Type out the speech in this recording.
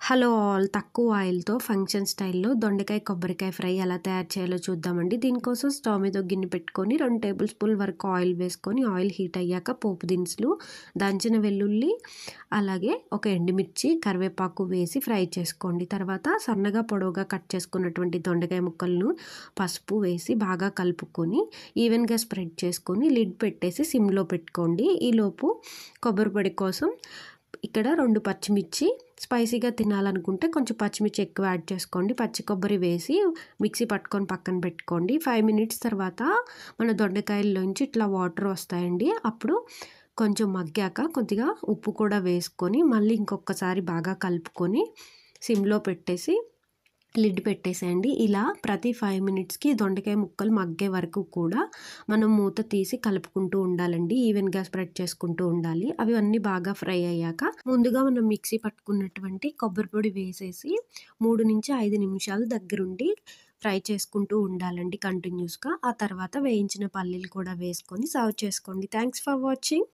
Hello all! తక్కువ ఆయిల్‌తో function స్టైల్‌లో దొండకాయ, కొబ్బరికాయ ఫ్రై ఎలా తయారు చేయాలో చూద్దామండి. దీనికోసం స్టవ్ మీద ఒక గిన్నె పెట్టుకొని 2 టేబుల్ స్పూన్ల వరకు ఆయిల్ వేసుకొని, ఆయిల్ హీట్ అయ్యాక పోపు దినుసులు, దంచిన వెల్లుల్లి, అలాగే ఒక ఎండుమిర్చి, కరివేపాకు వేసి ఫ్రై చేసుకోండి. తర్వాత సన్నగా పొడవుగా కట్ చేసుకున్నటువంటి దొండకాయ ముక్కలను పసుపు వేసి బాగా కలుపుకొని, ఈవెన్‌గా స్ప్రెడ్ చేసుకొని లిడ్ పెట్టేసి సిమ్‌లో పెట్టుకోండి. ఈలోపు కొబ్బరి పొడి కోసం ఇక్కడ 2 పచ్చిమిర్చి, స్పైసీగా తినాలనుకుంటే కొంచెం పచ్చిమిర్చి ఎక్కువ యాడ్ చేసుకోండి. పచ్చి కొబ్బరి వేసి మిక్సీ పట్టుకొని పక్కన పెట్టుకోండి. 5 మినిట్స్ తర్వాత మన దొండకాయల్లోంచి ఇట్లా వాటర్ వస్తాయండి. అప్పుడు కొంచెం మగ్గాక కొద్దిగా ఉప్పు కూడా వేసుకొని మళ్ళీ ఇంకొకసారి బాగా కలుపుకొని సిమ్‌లో పెట్టేసి లిడ్ పెట్టేసేయండి. ఇలా ప్రతి 5 మినిట్స్‌కి దొండకాయ ముక్కలు మగ్గే వరకు కూడా మనం మూత తీసి కలుపుకుంటూ ఉండాలండి. ఈవెన్‌గా స్ప్రెడ్ చేసుకుంటూ ఉండాలి. అవి అన్నీ బాగా ఫ్రై అయ్యాక ముందుగా మనం మిక్సీ పట్టుకున్నటువంటి కొబ్బరి పొడి వేసేసి 3-5 నిమిషాలు దగ్గరుండి ఫ్రై చేసుకుంటూ ఉండాలండి కంటిన్యూస్‌గా. ఆ తర్వాత వేయించిన పల్లీలు కూడా వేసుకొని సర్వ్ చేసుకోండి. Thanks for watching.